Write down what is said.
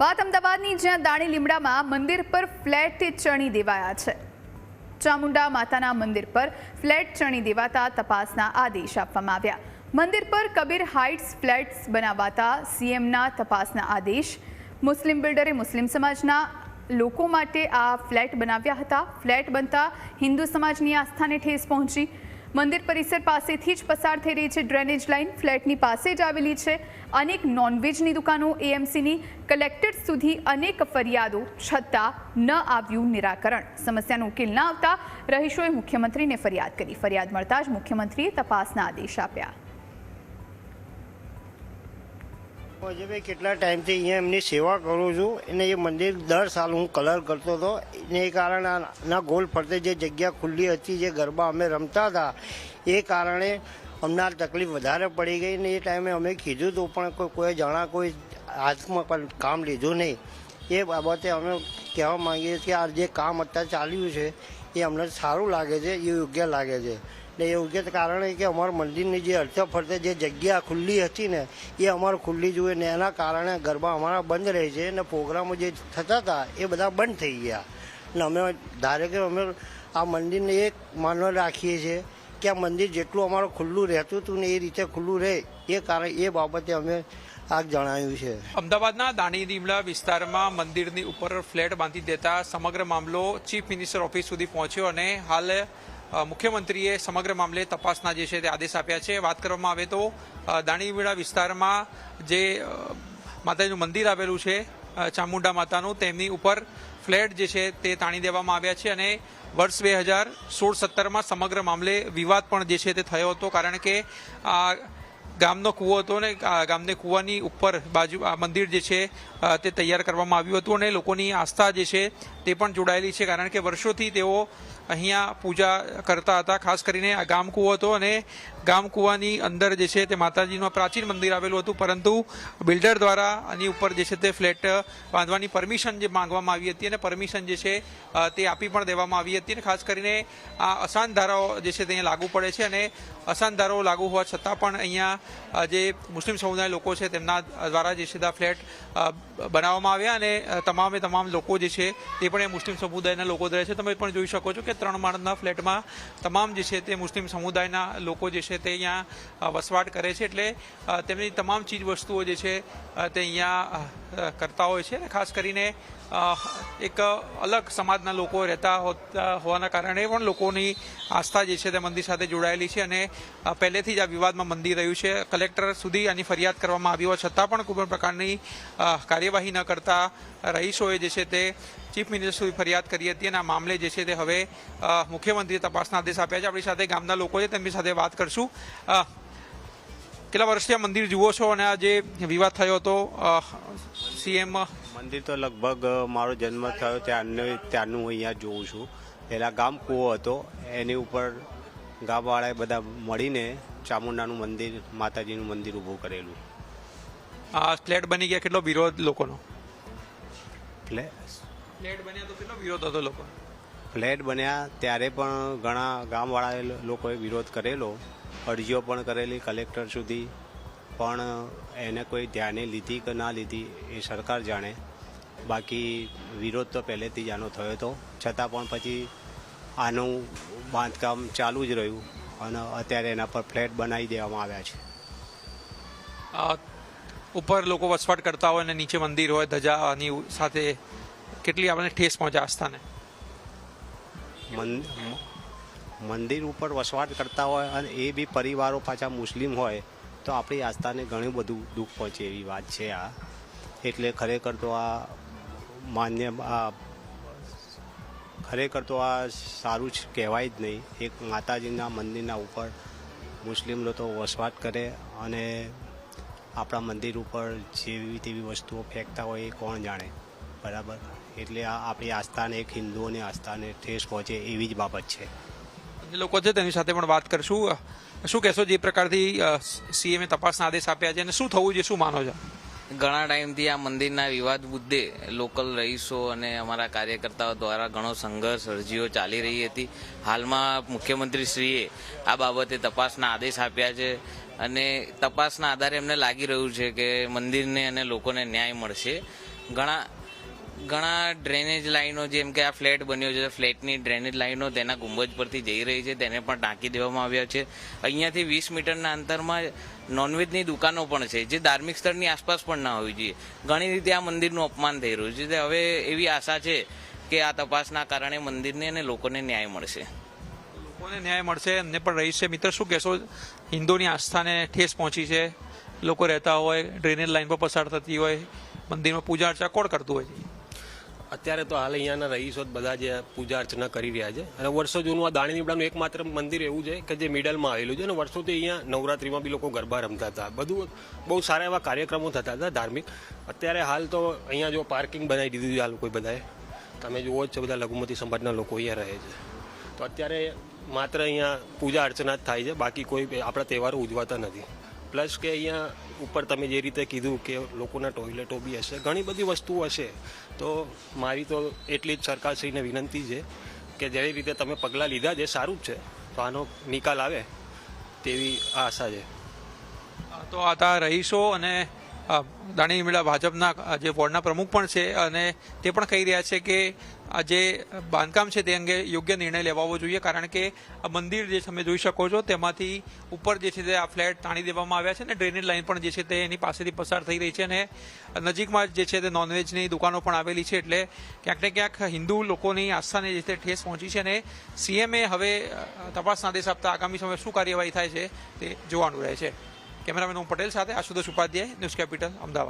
વાત અમદાવાદની, જ્યાં દાણી લીમડામાં મંદિર પર ફ્લેટ ચણી દેવાયા છે। ચામુંડા માતાના મંદિર પર ફ્લેટ ચણી દેવાતા તપાસના આદેશ આપવામાં આવ્યા। મંદિર પર કબીર હાઇટ્સ ફ્લેટ્સ બનાવાતા સીએમના તપાસના આદેશ। મુસ્લિમ બિલ્ડરે મુસ્લિમ સમાજના લોકો માટે આ ફ્લેટ બનાવ્યા હતા। ફ્લેટ બનતા હિન્દુ સમાજની આસ્થાને ઠેસ પહોંચી। મંદિર પરિસર પાસેથી જ પસાર થઈ રહી છે ડ્રેનેજ લાઇન। ફ્લેટની પાસે જ આવેલી છે અનેક નોનવેજની દુકાનો। એએમસીની કલેક્ટર સુધી અનેક ફરિયાદો છતાં ન આવ્યું નિરાકરણ। સમસ્યાનો ઉકેલ ન આવતા રહીશોએ મુખ્યમંત્રીને ફરિયાદ કરી। ફરિયાદ મળતા જ મુખ્યમંત્રીએ તપાસના આદેશ આપ્યા। ભાઈ કેટલા ટાઈમથી અહીંયા એમની સેવા કરું છું અને એ મંદિર દર સાલ હું કલર કરતો હતો એને એ કારણે ના ગોલ ફરતે જે જગ્યા ખુલ્લી હતી, જે ગરબા અમે રમતા હતા, એ કારણે અમને આ તકલીફ વધારે પડી ગઈ ને એ ટાઈમે અમે કીધું હતું પણ કોઈ જાણા કોઈ હાથમાં પણ કામ લીધું નહીં। એ બાબતે અમે કહેવા માંગીએ છીએ કે આ જે કામ અત્યારે ચાલ્યું છે એ અમને સારું લાગે છે, એ યોગ્ય લાગે છે। એ યોગ્ય કારણે કે અમારા મંદિરની જે અડધો ફરતે જે જગ્યા ખુલ્લી હતી ને એ અમારે ખુલ્લી જોઈએ ને એના કારણે ગરબા અમારા બંધ રહે છે અને પ્રોગ્રામો જે થતા હતા એ બધા બંધ થઈ ગયા। અને અમે ધારે કે અમે આ મંદિરને એક માનવ રાખીએ છીએ કે આ મંદિર જેટલું અમારું ખુલ્લું રહેતું હતું ને એ રીતે ખુલ્લું રહે એ કારણે એ બાબતે અમે આ જણાવ્યું છે। અમદાવાદના દાણી લીમડા વિસ્તારમાં મંદિરની ઉપર ફ્લેટ બાંધી દેતા સમગ્ર મામલો ચીફ મિનિસ્ટર ઓફિસ સુધી પહોંચ્યો અને હાલ મુખ્યમંત્રીએ સમગ્ર મામલે તપાસના જે છે તે આદેશ આપ્યા છે। વાત કરવામાં આવે તો દાણી લીમડા વિસ્તારમાં જે માતાજીનું મંદિર આવેલું છે ચામુંડા માતાનું, તેમની ઉપર ફ્લેટ જે છે તે તાણી દેવામાં આવ્યા છે અને વર્ષ 2016-17માં સમગ્ર મામલે વિવાદ પણ જે છે તે થયો હતો, કારણ કે ગામનો કૂવો હતો ને ગામને કૂવાની ઉપર બાજુ આ મંદિર જે છે તે તૈયાર કરવામાં આવ્યું હતું અને લોકોની આસ્થા જે છે તે પણ જોડાયેલી છે, કારણ કે વર્ષોથી તેઓ અહીંયા પૂજા કરતા હતા। ખાસ કરીને આ ગામ કૂવો હતો અને ગામ કૂવાની અંદર જે છે તે માતાજીનું પ્રાચીન મંદિર આવેલું હતું, પરંતુ બિલ્ડર દ્વારા આની ઉપર જે છે તે ફ્લેટ બાંધવાની પરમિશન જે માંગવામાં આવી હતી અને પરમિશન જે છે તે આપી પણ દેવામાં આવી હતી। અને ખાસ કરીને આ અસાન ધારાઓ જે છે તે અહીંયા લાગુ પડે છે અને અસાન ધારાઓ લાગુ હોવા છતાં પણ અહીંયા જે મુસ્લિમ સમુદાય લોકો છે તેમના દ્વારા જે છે તે ફ્લેટ બનાવવામાં આવ્યા અને તમામ લોકો જે છે તે પણ એ મુસ્લિમ સમુદાયના લોકો રહે છે। તમે પણ જોઈ શકો છો કે 3 માળના ફ્લેટમાં તમામ જે છે તે મુસ્લિમ સમુદાયના લોકો જે છે તે અહીંયા વસવાટ કરે છે, એટલે તેમની તમામ ચીજ વસ્તુઓ જે છે તે અહીંયા કરતા હોય છે। ખાસ કરીને એક અલગ સમાજના લોકો રહેતા હોવાના કારણે પણ લોકોની આસ્થા જે છે તે મંદિર સાથે જોડાયેલી છે અને પહેલેથી જ આ વિવાદમાં મંદિર રહ્યું છે। કલેક્ટર સુધી આની ફરિયાદ કરવામાં આવી હોવા છતાં પણ કોઈ પણ પ્રકારની કાર્યવાહી ન કરતા રહીશોએ જે છે તે ચીફ મિનિસ્ટર સુધી ફરિયાદ કરી હતી અને આ મામલે જે છે તે હવે મુખ્યમંત્રીએ તપાસના આદેશ આપ્યા છે। આપણી સાથે ગામના લોકો છે તેમની સાથે વાત કરશું। કેટલા વર્ષથી આ મંદિર જુઓ છો અને આ જે વિવાદ થયો હતો સીએમ? મંદિર તો લગભગ મારો જન્મ થયો ત્યારનું અહીંયા જોઉં છું। પહેલાં ગામ કૂવો હતો, એની ઉપર ગામવાળાએ બધા મળીને ચામુંડાનું મંદિર, માતાજીનું મંદિર ઊભું કરેલું। આ ફ્લેટ બની ગયા, કેટલો વિરોધ લોકોનો? ફ્લેટ બન્યા તો કેટલો વિરોધ હતો લોકો? ફ્લેટ બન્યા ત્યારે પણ ઘણા ગામવાળા લોકોએ વિરોધ કરેલો, અરજીઓ પણ કરેલી કલેક્ટર સુધી, પણ એને કોઈ ધ્યાને લીધી કે ના લીધી એ સરકાર જાણે। બાકી વિરોધ તો પહેલેથી જ આનો થયો હતો, છતાં પણ પછી આનું બાંધકામ ચાલુ જ રહ્યું અને અત્યારે એના પર ફ્લેટ બનાવી દેવામાં આવ્યા છે। ઉપર લોકો વસવાટ કરતા હોય અને નીચે મંદિર હોય, ધજાની સાથે કેટલી આપણને ઠેસ પહોંચે આસ્થાને? મંદિર ઉપર વસવાટ કરતા હોય અને એ બી પરિવારો પાછા મુસ્લિમ હોય તો આપણી આસ્થાને ઘણું બધું દુઃખ પહોંચે એવી વાત છે આ। એટલે ખરેખર તો આ સારું જ કહેવાય જ નહીં। એક માતાજીના મંદિરના ઉપર મુસ્લિમ લોકો વસવાટ કરે અને આપણા મંદિર ઉપર જેવી તેવી વસ્તુઓ ફેંકતા હોય એ કોણ જાણે, બરાબર? એટલે આ આપણી આસ્થાને, એક હિન્દુઓની આસ્થાને ઠેસ પહોંચે એવી જ બાબત છે। લોકો છે તેની સાથે પણ વાત કરશું। શું કહેશો, જે પ્રકારથી સીએમએ તપાસના આદેશ આપ્યા છે અને શું થવું જોઈએ, શું માનો છો? ઘણા ટાઈમથી આ મંદિરના વિવાદ મુદ્દે લોકલ રહીશો અને અમારા કાર્યકર્તાઓ દ્વારા ઘણો સંઘર્ષ, અરજીઓ ચાલી રહી હતી। હાલમાં મુખ્યમંત્રીશ્રીએ આ બાબતે તપાસના આદેશ આપ્યા છે અને તપાસના આધારે એમને લાગી રહ્યું છે કે મંદિરને અને લોકોને ન્યાય મળશે। ઘણા ડ્રેનેજ લાઈનો જેમ કે આ ફ્લેટ બન્યો છે, ફ્લેટની ડ્રેનેજ લાઈનો તેના ગુંબજ પરથી જઈ રહી છે, તેને પણ ઢાંકી દેવામાં આવ્યા છે. અહીંયાથી 20 મીટરના અંતરમાં નોનવેજની દુકાનો પણ છે, જે ધાર્મિક સ્થળની આસપાસ પણ ના હોવી જોઈએ. ઘણી રીતે આ મંદિરનું અપમાન થઈ રહ્યું છે. હવે એવી આશા છે કે આ તપાસના કારણે મંદિરને અને લોકોને ન્યાય મળશે. લોકોને ન્યાય મળશે, એમને પણ રહી છે. મિત્ર, શું કહેશો? હિન્દુની આસ્થાને ઠેસ પહોંચી છે, લોકો રહેતા હોય, ડ્રેનેજ લાઈન પર પસાર થતી હોય, મંદિરમાં પૂજા અર્ચા કોણ કરતું હોય છે? અત્યારે તો હાલ અહીંયાના રહીશો બધા જે પૂજા અર્ચના કરી રહ્યા છે. અને વર્ષો જૂનું આ દાણી લીમડાનું એકમાત્ર મંદિર એવું છે કે જે મિડલમાં આવેલું છે. અને વર્ષોથી અહીંયા નવરાત્રિમાં બી લોકો ગરબા રમતા હતા, બધું બહુ સારા એવા કાર્યક્રમો થતા હતા ધાર્મિક. અત્યારે હાલ તો અહીંયા જો પાર્કિંગ બનાવી દીધું છે આ લોકોએ બધાએ, તમે જુઓ જ છો, બધા લઘુમતી સમાજના લોકો અહીંયા રહે છે. તો અત્યારે માત્ર અહીંયા પૂજા અર્ચના જ થાય છે, બાકી કોઈ આપણા તહેવારો ઉજવાતા નથી. પ્લસ કે અહીંયા ઉપર તમે જે રીતે કીધું કે લોકોના ટોયલેટો બી હશે, ઘણી બધી વસ્તુઓ હશે. તો મારી તો એટલી જ સરકારશ્રીને વિનંતી છે કે જે રીતે તમે પગલાં લીધા છે સારું જ છે, તો આનો નિકાલ આવે તેવી આશા છે. તો આ હતા રહીશો અને દાણી લીમડા ભાજપના જે વોર્ડના પ્રમુખ પણ છે, અને તે પણ કહી રહ્યા છે કે આ જે બાંધકામ છે તે અંગે યોગ્ય નિર્ણય લેવાવો જોઈએ, કારણ કે આ મંદિર જે તમે જોઈ શકો છો તેમાંથી ઉપર જે છે તે આ ફ્લેટ તાણી દેવામાં આવ્યા છે, અને ડ્રેનેજ લાઇન પણ જે છે તે એની પાસેથી પસાર થઈ રહી છે, અને નજીકમાં જે છે તે નોનવેજની દુકાનો પણ આવેલી છે. એટલે ક્યાંક ને ક્યાંક હિન્દુ લોકોની આસ્થાને જે છે ઠેસ પહોંચી છે, અને સીએમએ હવે તપાસના આદેશ આપતા આગામી સમયે શું કાર્યવાહી થાય છે તે જોવાનું રહે છે. કેમેરામેન ઓમ પટેલ સાથે આશુતોષ ઉપાધ્યાય, ન્યૂઝ કેપિટલ, અમદાવાદ.